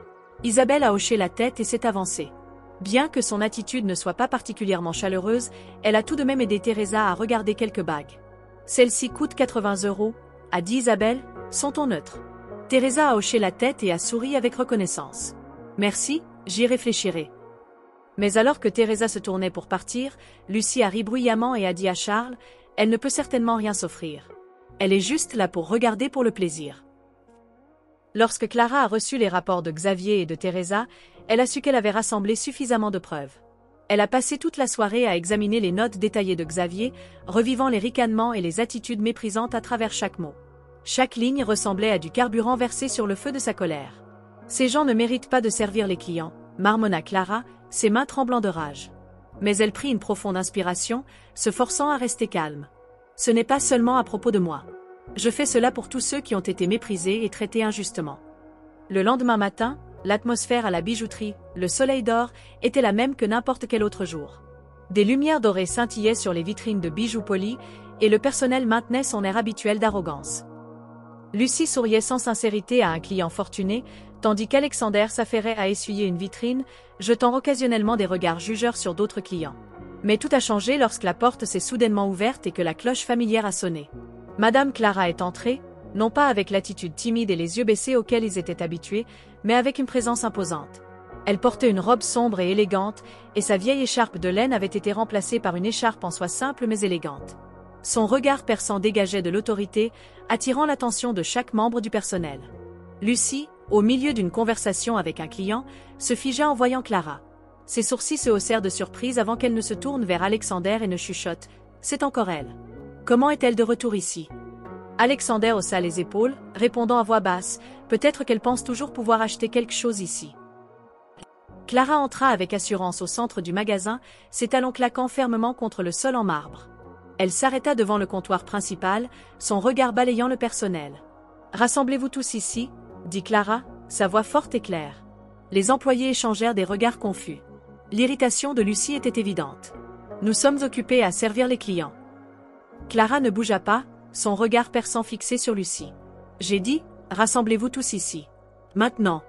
Isabelle a hoché la tête et s'est avancée. Bien que son attitude ne soit pas particulièrement chaleureuse, elle a tout de même aidé Teresa à regarder quelques bagues. « Celle-ci coûte 80 €, a dit Isabelle, son ton neutre. Teresa a hoché la tête et a souri avec reconnaissance. « Merci, j'y réfléchirai. » Mais alors que Teresa se tournait pour partir, Lucie a ri bruyamment et a dit à Charles, « Elle ne peut certainement rien s'offrir. Elle est juste là pour regarder pour le plaisir. » Lorsque Clara a reçu les rapports de Xavier et de Teresa, elle a su qu'elle avait rassemblé suffisamment de preuves. Elle a passé toute la soirée à examiner les notes détaillées de Xavier, revivant les ricanements et les attitudes méprisantes à travers chaque mot. Chaque ligne ressemblait à du carburant versé sur le feu de sa colère. « Ces gens ne méritent pas de servir les clients », marmonna Clara, ses mains tremblant de rage. Mais elle prit une profonde inspiration, se forçant à rester calme. « Ce n'est pas seulement à propos de moi. Je fais cela pour tous ceux qui ont été méprisés et traités injustement. » Le lendemain matin, l'atmosphère à la bijouterie, le soleil d'or, était la même que n'importe quel autre jour. Des lumières dorées scintillaient sur les vitrines de bijoux polis, et le personnel maintenait son air habituel d'arrogance. Lucie souriait sans sincérité à un client fortuné, tandis qu'Alexander s'affairait à essuyer une vitrine, jetant occasionnellement des regards jugeurs sur d'autres clients. Mais tout a changé lorsque la porte s'est soudainement ouverte et que la cloche familière a sonné. Madame Clara est entrée, non pas avec l'attitude timide et les yeux baissés auxquels ils étaient habitués, mais avec une présence imposante. Elle portait une robe sombre et élégante, et sa vieille écharpe de laine avait été remplacée par une écharpe en soie simple mais élégante. Son regard perçant dégageait de l'autorité, attirant l'attention de chaque membre du personnel. Lucie, au milieu d'une conversation avec un client, se figea en voyant Clara. Ses sourcils se haussèrent de surprise avant qu'elle ne se tourne vers Alexander et ne chuchote « C'est encore elle. Comment est-elle de retour ici ?» Alexander haussa les épaules, répondant à voix basse « Peut-être qu'elle pense toujours pouvoir acheter quelque chose ici. » Clara entra avec assurance au centre du magasin, ses talons claquant fermement contre le sol en marbre. Elle s'arrêta devant le comptoir principal, son regard balayant le personnel. « Rassemblez-vous tous ici, » dit Clara, sa voix forte et claire. Les employés échangèrent des regards confus. L'irritation de Lucie était évidente. « Nous sommes occupés à servir les clients. » Clara ne bougea pas, son regard perçant fixé sur Lucie. « J'ai dit, rassemblez-vous tous ici. Maintenant. »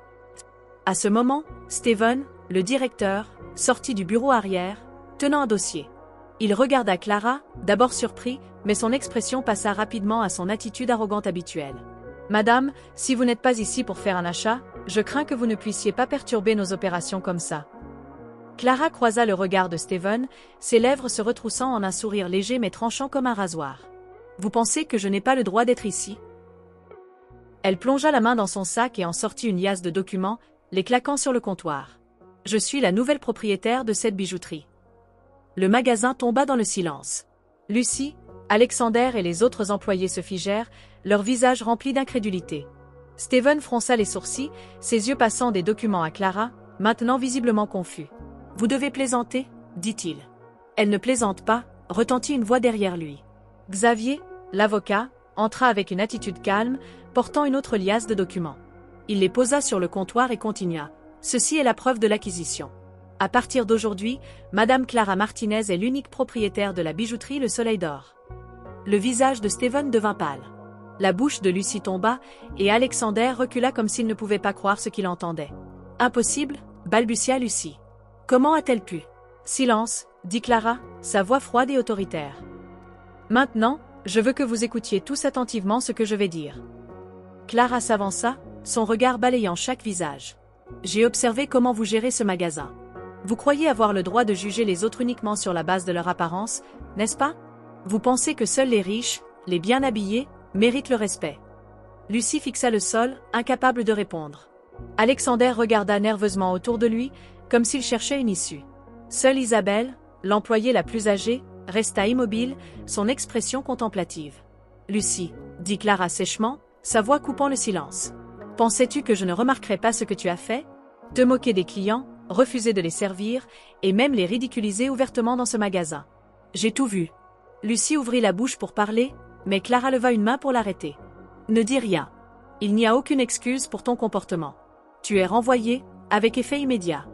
À ce moment, Steven, le directeur, sortit du bureau arrière, tenant un dossier. Il regarda Clara, d'abord surpris, mais son expression passa rapidement à son attitude arrogante habituelle. « Madame, si vous n'êtes pas ici pour faire un achat, je crains que vous ne puissiez pas perturber nos opérations comme ça. » Clara croisa le regard de Steven, ses lèvres se retroussant en un sourire léger mais tranchant comme un rasoir. Vous pensez que je n'ai pas le droit d'être ici? Elle plongea la main dans son sac et en sortit une liasse de documents, les claquant sur le comptoir. Je suis la nouvelle propriétaire de cette bijouterie. Le magasin tomba dans le silence. Lucie, Alexander et les autres employés se figèrent, leurs visages remplis d'incrédulité. Steven fronça les sourcils, ses yeux passant des documents à Clara, maintenant visiblement confus. « Vous devez plaisanter » dit-il. « Elle ne plaisante pas » retentit une voix derrière lui. Xavier, l'avocat, entra avec une attitude calme, portant une autre liasse de documents. Il les posa sur le comptoir et continua. « Ceci est la preuve de l'acquisition. À partir d'aujourd'hui, Madame Clara Martinez est l'unique propriétaire de la bijouterie Le Soleil d'Or. » Le visage de Steven devint pâle. La bouche de Lucie tomba, et Alexander recula comme s'il ne pouvait pas croire ce qu'il entendait. « Impossible » balbutia Lucie. « Comment a-t-elle pu ?»« Silence » dit Clara, sa voix froide et autoritaire. « Maintenant, je veux que vous écoutiez tous attentivement ce que je vais dire. » Clara s'avança, son regard balayant chaque visage. « J'ai observé comment vous gérez ce magasin. Vous croyez avoir le droit de juger les autres uniquement sur la base de leur apparence, n'est-ce pas? Vous pensez que seuls les riches, les bien habillés, méritent le respect. » Lucie fixa le sol, incapable de répondre. Alexander regarda nerveusement autour de lui, comme s'il cherchait une issue. Seule Isabelle, l'employée la plus âgée, resta immobile, son expression contemplative. « Lucie, » dit Clara sèchement, sa voix coupant le silence. « Pensais-tu que je ne remarquerais pas ce que tu as fait? Te moquer des clients, refuser de les servir, et même les ridiculiser ouvertement dans ce magasin. J'ai tout vu. » Lucie ouvrit la bouche pour parler, mais Clara leva une main pour l'arrêter. « Ne dis rien. Il n'y a aucune excuse pour ton comportement. Tu es renvoyée, avec effet immédiat. »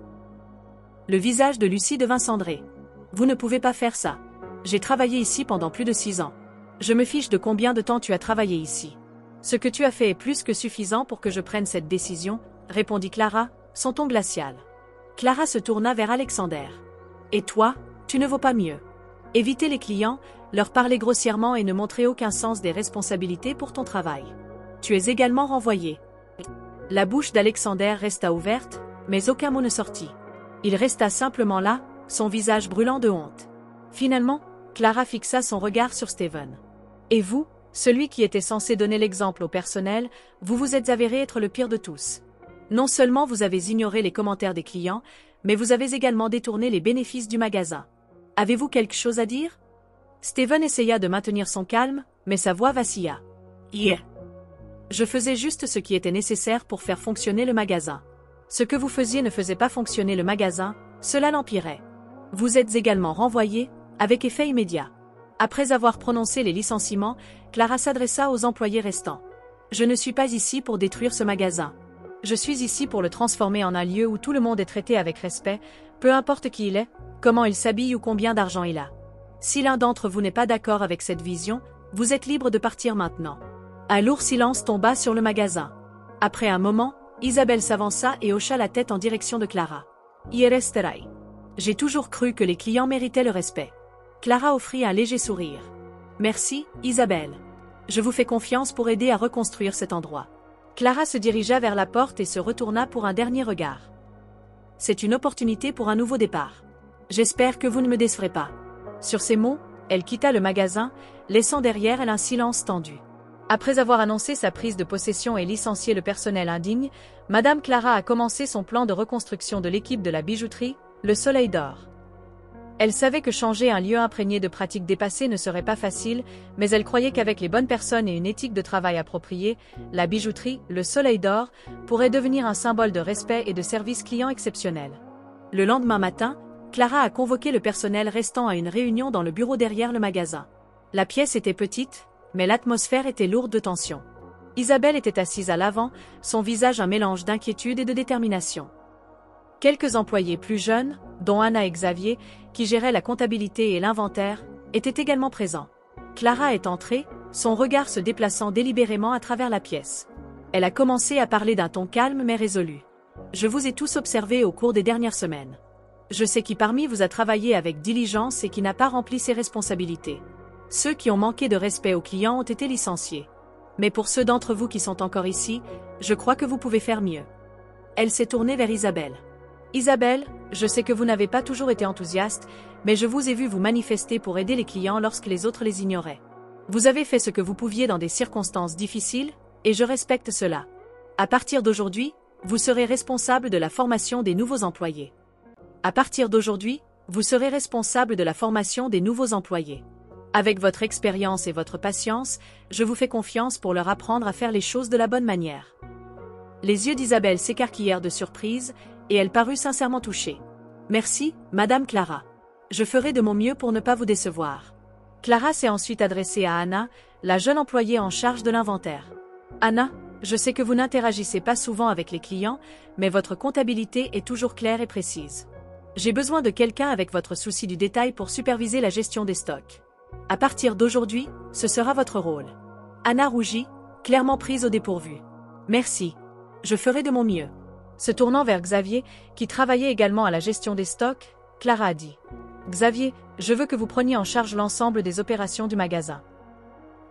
Le visage de Lucie devint cendré. « Vous ne pouvez pas faire ça. J'ai travaillé ici pendant plus de 6 ans. Je me fiche de combien de temps tu as travaillé ici. Ce que tu as fait est plus que suffisant pour que je prenne cette décision, » répondit Clara, son ton glacial. Clara se tourna vers Alexander. « Et toi, tu ne vaux pas mieux. Éviter les clients, leur parler grossièrement et ne montrer aucun sens des responsabilités pour ton travail. Tu es également renvoyé. » La bouche d'Alexander resta ouverte, mais aucun mot ne sortit. Il resta simplement là, son visage brûlant de honte. Finalement, Clara fixa son regard sur Steven. « Et vous, celui qui était censé donner l'exemple au personnel, vous vous êtes avéré être le pire de tous. Non seulement vous avez ignoré les commentaires des clients, mais vous avez également détourné les bénéfices du magasin. Avez-vous quelque chose à dire ?» Steven essaya de maintenir son calme, mais sa voix vacilla. « Yeah. Je faisais juste ce qui était nécessaire pour faire fonctionner le magasin. Ce que vous faisiez ne faisait pas fonctionner le magasin, cela l'empirait. Vous êtes également renvoyé, avec effet immédiat. » Après avoir prononcé les licenciements, Clara s'adressa aux employés restants. « Je ne suis pas ici pour détruire ce magasin. Je suis ici pour le transformer en un lieu où tout le monde est traité avec respect, peu importe qui il est, comment il s'habille ou combien d'argent il a. Si l'un d'entre vous n'est pas d'accord avec cette vision, vous êtes libre de partir maintenant. » Un lourd silence tomba sur le magasin. Après un moment, Isabelle s'avança et hocha la tête en direction de Clara. « Y resterai. J'ai toujours cru que les clients méritaient le respect. » Clara offrit un léger sourire. « Merci, Isabelle. Je vous fais confiance pour aider à reconstruire cet endroit. » Clara se dirigea vers la porte et se retourna pour un dernier regard. « C'est une opportunité pour un nouveau départ. J'espère que vous ne me décevrez pas. » Sur ces mots, elle quitta le magasin, laissant derrière elle un silence tendu. Après avoir annoncé sa prise de possession et licencié le personnel indigne, Madame Clara a commencé son plan de reconstruction de l'équipe de la bijouterie, Le Soleil d'Or. Elle savait que changer un lieu imprégné de pratiques dépassées ne serait pas facile, mais elle croyait qu'avec les bonnes personnes et une éthique de travail appropriée, la bijouterie, Le Soleil d'Or, pourrait devenir un symbole de respect et de service client exceptionnel. Le lendemain matin, Clara a convoqué le personnel restant à une réunion dans le bureau derrière le magasin. La pièce était petite, mais l'atmosphère était lourde de tension. Isabelle était assise à l'avant, son visage un mélange d'inquiétude et de détermination. Quelques employés plus jeunes, dont Anna et Xavier, qui géraient la comptabilité et l'inventaire, étaient également présents. Clara est entrée, son regard se déplaçant délibérément à travers la pièce. Elle a commencé à parler d'un ton calme mais résolu. « Je vous ai tous observés au cours des dernières semaines. Je sais qui parmi vous a travaillé avec diligence et qui n'a pas rempli ses responsabilités. Ceux qui ont manqué de respect aux clients ont été licenciés. Mais pour ceux d'entre vous qui sont encore ici, je crois que vous pouvez faire mieux. » Elle s'est tournée vers Isabelle. « Isabelle, je sais que vous n'avez pas toujours été enthousiaste, mais je vous ai vu vous manifester pour aider les clients lorsque les autres les ignoraient. Vous avez fait ce que vous pouviez dans des circonstances difficiles, et je respecte cela. À partir d'aujourd'hui, vous serez responsable de la formation des nouveaux employés. À partir d'aujourd'hui, vous serez responsable de la formation des nouveaux employés. Avec votre expérience et votre patience, je vous fais confiance pour leur apprendre à faire les choses de la bonne manière. Les yeux d'Isabelle s'écarquillèrent de surprise, et elle parut sincèrement touchée. Merci, Madame Clara. Je ferai de mon mieux pour ne pas vous décevoir. Clara s'est ensuite adressée à Anna, la jeune employée en charge de l'inventaire. Anna, je sais que vous n'interagissez pas souvent avec les clients, mais votre comptabilité est toujours claire et précise. J'ai besoin de quelqu'un avec votre souci du détail pour superviser la gestion des stocks. À partir d'aujourd'hui, ce sera votre rôle. Anna rougit, clairement prise au dépourvu. Merci. Je ferai de mon mieux. Se tournant vers Xavier, qui travaillait également à la gestion des stocks, Clara a dit. Xavier, je veux que vous preniez en charge l'ensemble des opérations du magasin.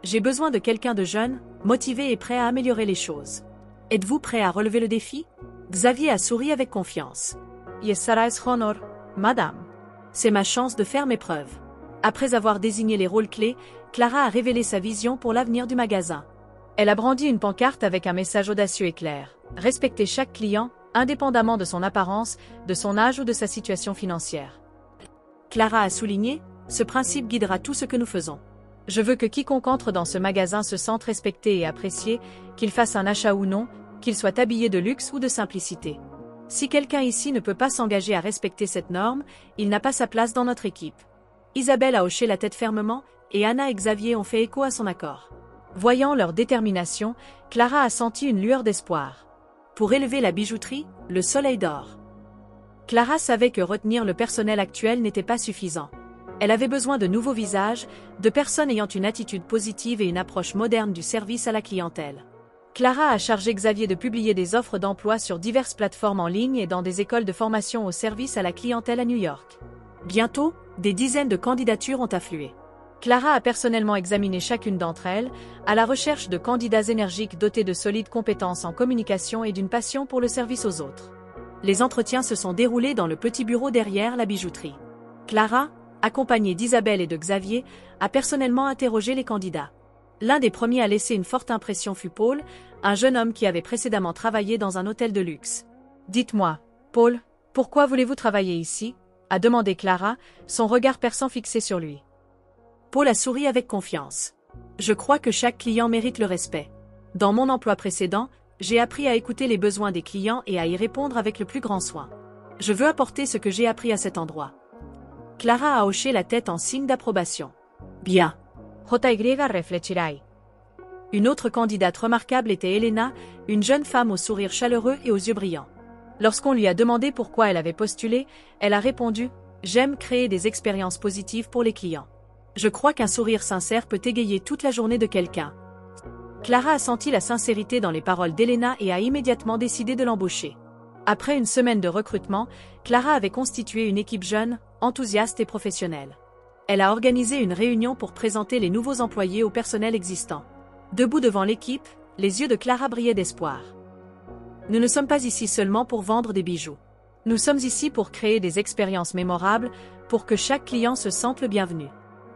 J'ai besoin de quelqu'un de jeune, motivé et prêt à améliorer les choses. Êtes-vous prêt à relever le défi? Xavier a souri avec confiance. Yes, sarais honor, madame. C'est ma chance de faire mes preuves. Après avoir désigné les rôles clés, Clara a révélé sa vision pour l'avenir du magasin. Elle a brandi une pancarte avec un message audacieux et clair. Respecter chaque client, indépendamment de son apparence, de son âge ou de sa situation financière. Clara a souligné, ce principe guidera tout ce que nous faisons. Je veux que quiconque entre dans ce magasin se sente respecté et apprécié, qu'il fasse un achat ou non, qu'il soit habillé de luxe ou de simplicité. Si quelqu'un ici ne peut pas s'engager à respecter cette norme, il n'a pas sa place dans notre équipe. Isabelle a hoché la tête fermement, et Anna et Xavier ont fait écho à son accord. Voyant leur détermination, Clara a senti une lueur d'espoir. Pour élever la bijouterie, le soleil d'or. Clara savait que retenir le personnel actuel n'était pas suffisant. Elle avait besoin de nouveaux visages, de personnes ayant une attitude positive et une approche moderne du service à la clientèle. Clara a chargé Xavier de publier des offres d'emploi sur diverses plateformes en ligne et dans des écoles de formation au service à la clientèle à New York. Bientôt, des dizaines de candidatures ont afflué. Clara a personnellement examiné chacune d'entre elles, à la recherche de candidats énergiques dotés de solides compétences en communication et d'une passion pour le service aux autres. Les entretiens se sont déroulés dans le petit bureau derrière la bijouterie. Clara, accompagnée d'Isabelle et de Xavier, a personnellement interrogé les candidats. L'un des premiers à laisser une forte impression fut Paul, un jeune homme qui avait précédemment travaillé dans un hôtel de luxe. « Dites-moi, Paul, pourquoi voulez-vous travailler ici ?» a demandé Clara, son regard perçant fixé sur lui. Paul a souri avec confiance. « Je crois que chaque client mérite le respect. Dans mon emploi précédent, j'ai appris à écouter les besoins des clients et à y répondre avec le plus grand soin. Je veux apporter ce que j'ai appris à cet endroit. » Clara a hoché la tête en signe d'approbation. « Bien. » Une autre candidate remarquable était Elena, une jeune femme au sourire chaleureux et aux yeux brillants. Lorsqu'on lui a demandé pourquoi elle avait postulé, elle a répondu « J'aime créer des expériences positives pour les clients. Je crois qu'un sourire sincère peut égayer toute la journée de quelqu'un. » Clara a senti la sincérité dans les paroles d'Elena et a immédiatement décidé de l'embaucher. Après une semaine de recrutement, Clara avait constitué une équipe jeune, enthousiaste et professionnelle. Elle a organisé une réunion pour présenter les nouveaux employés au personnel existant. Debout devant l'équipe, les yeux de Clara brillaient d'espoir. Nous ne sommes pas ici seulement pour vendre des bijoux. Nous sommes ici pour créer des expériences mémorables, pour que chaque client se sente le bienvenu.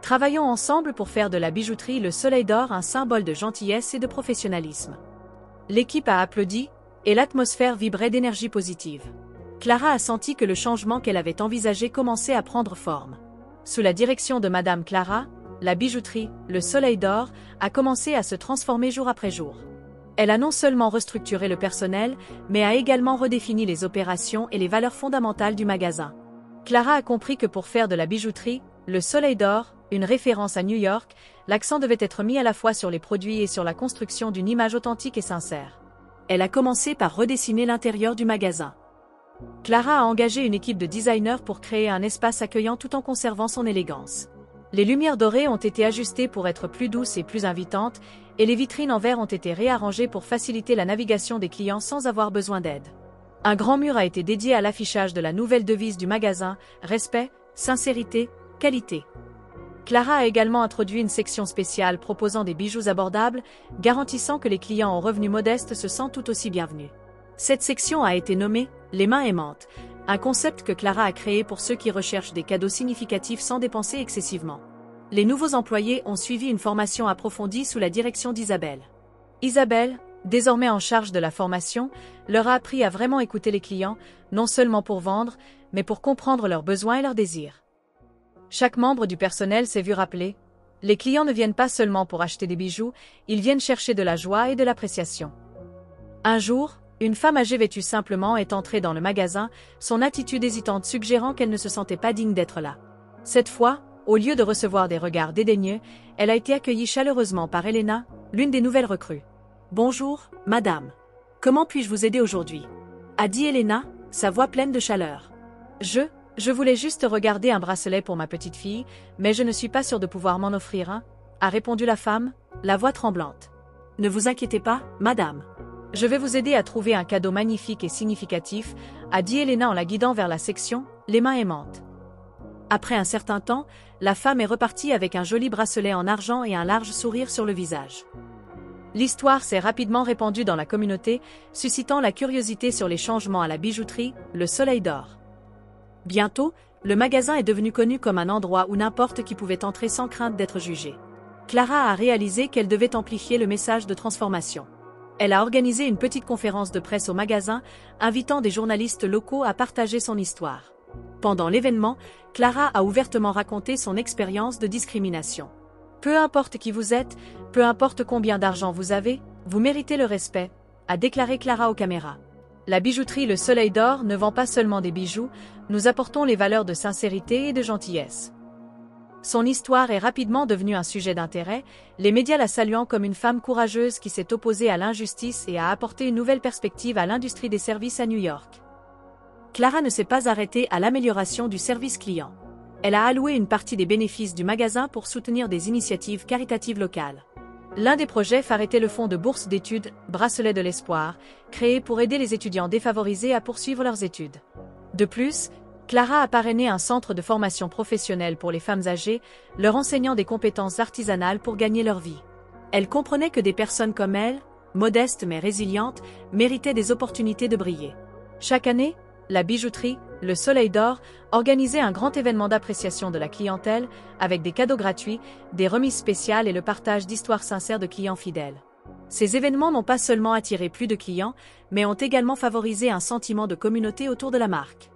Travaillons ensemble pour faire de la bijouterie le soleil d'or un symbole de gentillesse et de professionnalisme. L'équipe a applaudi, et l'atmosphère vibrait d'énergie positive. Clara a senti que le changement qu'elle avait envisagé commençait à prendre forme. Sous la direction de Madame Clara, la bijouterie, le soleil d'or, a commencé à se transformer jour après jour. Elle a non seulement restructuré le personnel, mais a également redéfini les opérations et les valeurs fondamentales du magasin. Clara a compris que pour faire de la bijouterie, le soleil d'or, une référence à New York, l'accent devait être mis à la fois sur les produits et sur la construction d'une image authentique et sincère. Elle a commencé par redessiner l'intérieur du magasin. Clara a engagé une équipe de designers pour créer un espace accueillant tout en conservant son élégance. Les lumières dorées ont été ajustées pour être plus douces et plus invitantes, et les vitrines en verre ont été réarrangées pour faciliter la navigation des clients sans avoir besoin d'aide. Un grand mur a été dédié à l'affichage de la nouvelle devise du magasin, respect, sincérité, qualité. Clara a également introduit une section spéciale proposant des bijoux abordables, garantissant que les clients aux revenus modestes se sentent tout aussi bienvenus. Cette section a été nommée « Les mains aimantes », Un concept que Clara a créé pour ceux qui recherchent des cadeaux significatifs sans dépenser excessivement. Les nouveaux employés ont suivi une formation approfondie sous la direction d'Isabelle. Isabelle, désormais en charge de la formation, leur a appris à vraiment écouter les clients, non seulement pour vendre, mais pour comprendre leurs besoins et leurs désirs. Chaque membre du personnel s'est vu rappeler. Les clients ne viennent pas seulement pour acheter des bijoux, ils viennent chercher de la joie et de l'appréciation. Un jour, une femme âgée vêtue simplement est entrée dans le magasin, son attitude hésitante suggérant qu'elle ne se sentait pas digne d'être là. Cette fois, au lieu de recevoir des regards dédaigneux, elle a été accueillie chaleureusement par Elena, l'une des nouvelles recrues. « Bonjour, madame. Comment puis-je vous aider aujourd'hui » a dit Elena, sa voix pleine de chaleur. Je voulais juste regarder un bracelet pour ma petite fille, mais je ne suis pas sûre de pouvoir m'en offrir un, a répondu la femme, la voix tremblante. Ne vous inquiétez pas, madame. Je vais vous aider à trouver un cadeau magnifique et significatif, a dit Elena en la guidant vers la section, les mains aimantes. Après un certain temps, la femme est repartie avec un joli bracelet en argent et un large sourire sur le visage. L'histoire s'est rapidement répandue dans la communauté, suscitant la curiosité sur les changements à la bijouterie, le Soleil d'Or. Bientôt, le magasin est devenu connu comme un endroit où n'importe qui pouvait entrer sans crainte d'être jugé. Clara a réalisé qu'elle devait amplifier le message de transformation. Elle a organisé une petite conférence de presse au magasin, invitant des journalistes locaux à partager son histoire. Pendant l'événement, Clara a ouvertement raconté son expérience de discrimination. Peu importe qui vous êtes, peu importe combien d'argent vous avez, vous méritez le respect, a déclaré Clara aux caméras. La bijouterie Le Soleil d'Or ne vend pas seulement des bijoux, nous apportons les valeurs de sincérité et de gentillesse. Son histoire est rapidement devenue un sujet d'intérêt, les médias la saluant comme une femme courageuse qui s'est opposée à l'injustice et a apporté une nouvelle perspective à l'industrie des services à New York. Clara ne s'est pas arrêtée à l'amélioration du service client. Elle a alloué une partie des bénéfices du magasin pour soutenir des initiatives caritatives locales. L'un des projets phares était le fonds de bourse d'études « Bracelet de l'espoir », créé pour aider les étudiants défavorisés à poursuivre leurs études. De plus, Clara a parrainé un centre de formation professionnelle pour les femmes âgées, leur enseignant des compétences artisanales pour gagner leur vie. Elle comprenait que des personnes comme elle, modestes mais résilientes, méritaient des opportunités de briller. Chaque année, la bijouterie, Le Soleil d'Or, organisait un grand événement d'appréciation de la clientèle, avec des cadeaux gratuits, des remises spéciales et le partage d'histoires sincères de clients fidèles. Ces événements n'ont pas seulement attiré plus de clients, mais ont également favorisé un sentiment de communauté autour de la marque.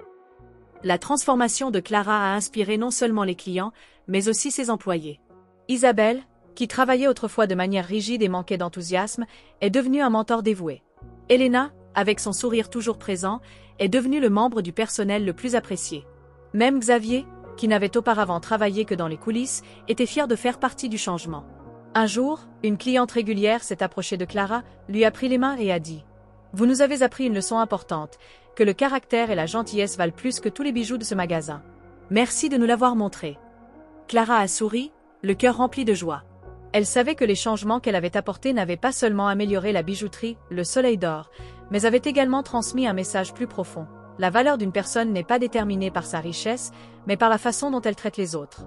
La transformation de Clara a inspiré non seulement les clients, mais aussi ses employés. Isabelle, qui travaillait autrefois de manière rigide et manquait d'enthousiasme, est devenue un mentor dévoué. Elena, avec son sourire toujours présent, est devenu le membre du personnel le plus apprécié. Même Xavier, qui n'avait auparavant travaillé que dans les coulisses, était fier de faire partie du changement. Un jour, une cliente régulière s'est approchée de Clara, lui a pris les mains et a dit « Vous nous avez appris une leçon importante, que le caractère et la gentillesse valent plus que tous les bijoux de ce magasin. Merci de nous l'avoir montré. » Clara a souri, le cœur rempli de joie. Elle savait que les changements qu'elle avait apportés n'avaient pas seulement amélioré la bijouterie, Le Soleil d'Or, mais avaient également transmis un message plus profond. La valeur d'une personne n'est pas déterminée par sa richesse, mais par la façon dont elle traite les autres.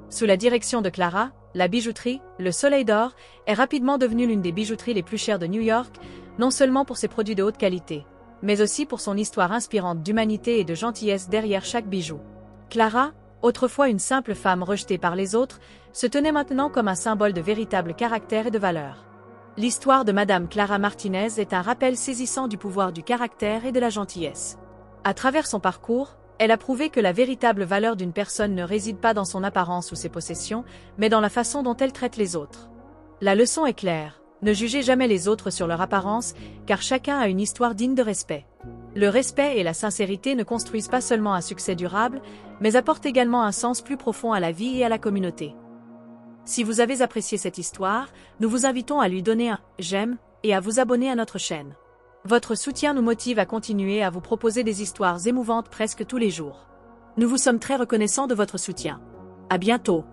Sous la direction de Clara, la bijouterie, Le Soleil d'Or, est rapidement devenue l'une des bijouteries les plus chères de New York, non seulement pour ses produits de haute qualité, mais aussi pour son histoire inspirante d'humanité et de gentillesse derrière chaque bijou. Clara, autrefois une simple femme rejetée par les autres, se tenait maintenant comme un symbole de véritable caractère et de valeur. L'histoire de Madame Clara Martinez est un rappel saisissant du pouvoir du caractère et de la gentillesse. À travers son parcours, elle a prouvé que la véritable valeur d'une personne ne réside pas dans son apparence ou ses possessions, mais dans la façon dont elle traite les autres. La leçon est claire, ne jugez jamais les autres sur leur apparence, car chacun a une histoire digne de respect. Le respect et la sincérité ne construisent pas seulement un succès durable, mais apportent également un sens plus profond à la vie et à la communauté. Si vous avez apprécié cette histoire, nous vous invitons à lui donner un « j'aime » et à vous abonner à notre chaîne. Votre soutien nous motive à continuer à vous proposer des histoires émouvantes presque tous les jours. Nous vous sommes très reconnaissants de votre soutien. À bientôt.